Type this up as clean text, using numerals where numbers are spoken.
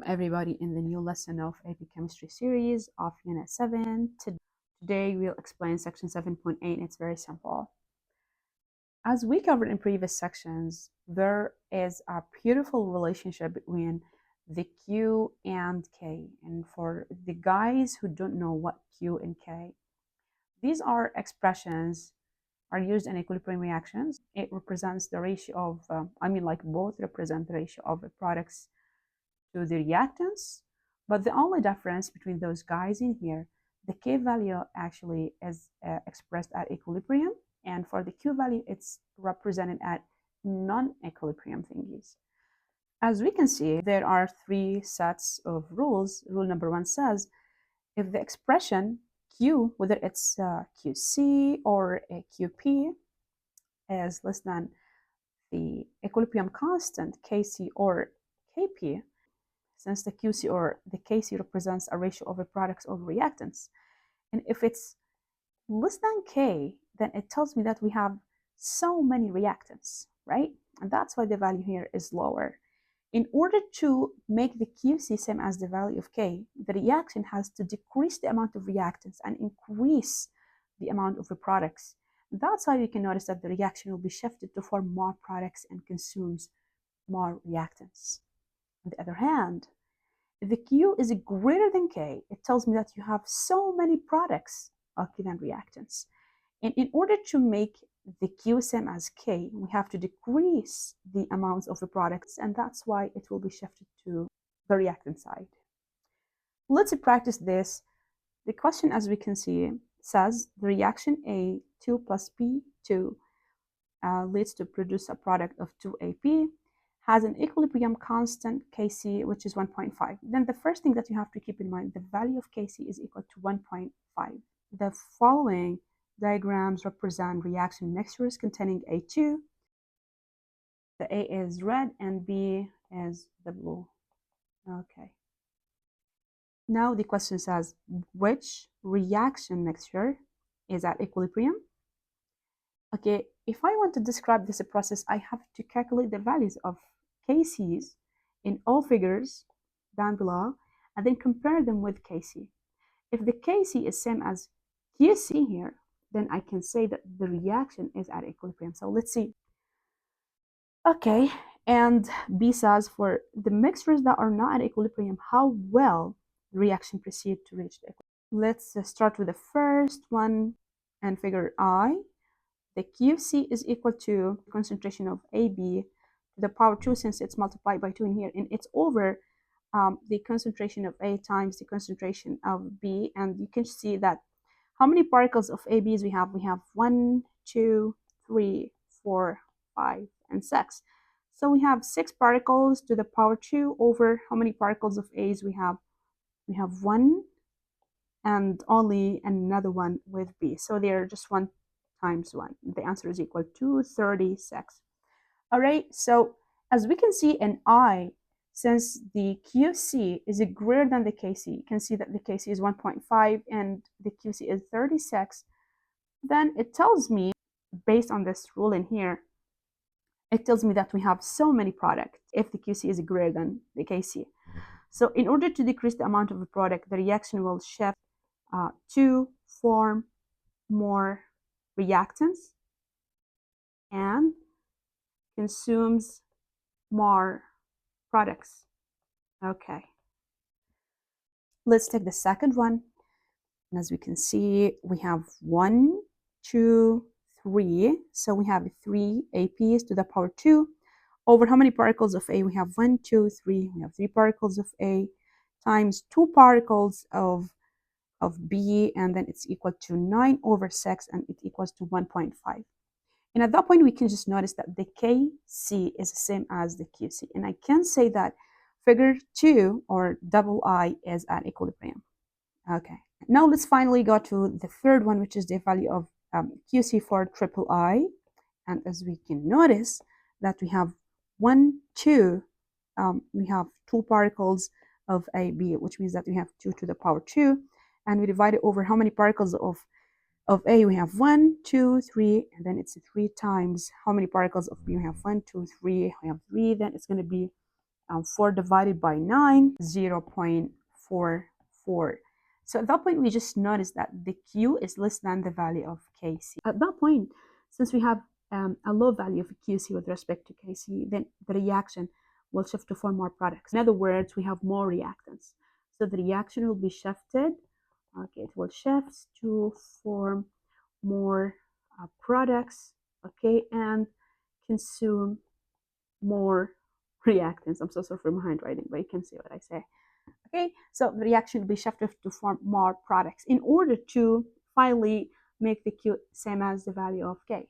Everybody in the new lesson of AP Chemistry series of Unit 7. Today we'll explain section 7.8. It's very simple. As we covered in previous sections, there is a beautiful relationship between the Q and K. And for the guys who don't know what Q and K, these are expressions are used in equilibrium reactions. It represents the ratio of, both represent the ratio of the products to the reactants, but the only difference between those guys in here, the K value actually is expressed at equilibrium, and for the Q value, it's represented at non-equilibrium thingies. As we can see, there are three sets of rules. Rule number one says, if the expression Q, whether it's QC or a QP, is less than the equilibrium constant Kc or Kp, since the QC or the Kc represents a ratio of the products over reactants. And if it's less than K, then it tells me that we have so many reactants, right? And that's why the value here is lower. In order to make the QC same as the value of K, the reaction has to decrease the amount of reactants and increase the amount of the products. That's how you can notice that the reaction will be shifted to form more products and consumes more reactants. On the other hand, if the Q is greater than K, it tells me that you have so many products other than reactants. And in order to make the Q same as K, we have to decrease the amounts of the products, and that's why it will be shifted to the reactant side. Let's practice this. The question, as we can see, says the reaction A2 plus B2 leads to produce a product of 2AP, has an equilibrium constant Kc, which is 1.5. Then the first thing that you have to keep in mind, the value of Kc is equal to 1.5. The following diagrams represent reaction mixtures containing A2. The A is red and B is the blue. Okay. Now the question says, which reaction mixture is at equilibrium? Okay, if I want to describe this process, I have to calculate the values of Kc's in all figures down below and then compare them with Kc. If the Kc is same as Qc here, then I can say that the reaction is at equilibrium. So let's see. Okay, and B says for the mixtures that are not at equilibrium, how well the reaction proceeds to reach the equilibrium. Let's start with the first one and figure I. The QC is equal to the concentration of AB to the power 2, since it's multiplied by 2 in here, and it's over the concentration of A times the concentration of B. And you can see that how many particles of ABs we have? We have 1, 2, 3, 4, 5, and 6. So we have 6 particles to the power 2 over how many particles of A's we have? We have 1 and only another one with B. So they're just 1 times 1. The answer is equal to 36. All right, so as we can see in I, since the QC is greater than the Kc, you can see that the Kc is 1.5 and the QC is 36, then it tells me, based on this rule in here, it tells me that we have so many products if the QC is greater than the Kc. So in order to decrease the amount of the product, the reaction will shift to form more reactants and consumes more products. Okay, let's take the second one. And as we can see, we have 1, 2, 3. So we have 3 APs to the power 2 over how many particles of A? We have 1, 2, 3. We have 3 particles of A times 2 particles of B, and then it's equal to 9 over 6, and it equals to 1.5. And at that point, we can just notice that the Kc is the same as the Qc. And I can say that figure 2 or double I is at equilibrium. Okay, now let's finally go to the third one, which is the value of Qc for triple I. And as we can notice that we have 1, 2, we have 2 particles of AB, which means that we have 2 to the power 2. And we divide it over how many particles of A? We have 1, 2, 3, and then it's 3 times how many particles of B? We have 1, 2, 3, we have 3, then it's going to be 4 divided by 9, 0.44. So at that point, we just notice that the Q is less than the value of Kc. At that point, since we have a low value of Qc with respect to Kc, then the reaction will shift to form more products. In other words, we have more reactants. So the reaction will be shifted. Okay, it will shift to form more products, okay, and consume more reactants. I'm so sorry for my handwriting, but you can see what I say. Okay, so the reaction will be shifted to form more products in order to finally make the Q same as the value of K.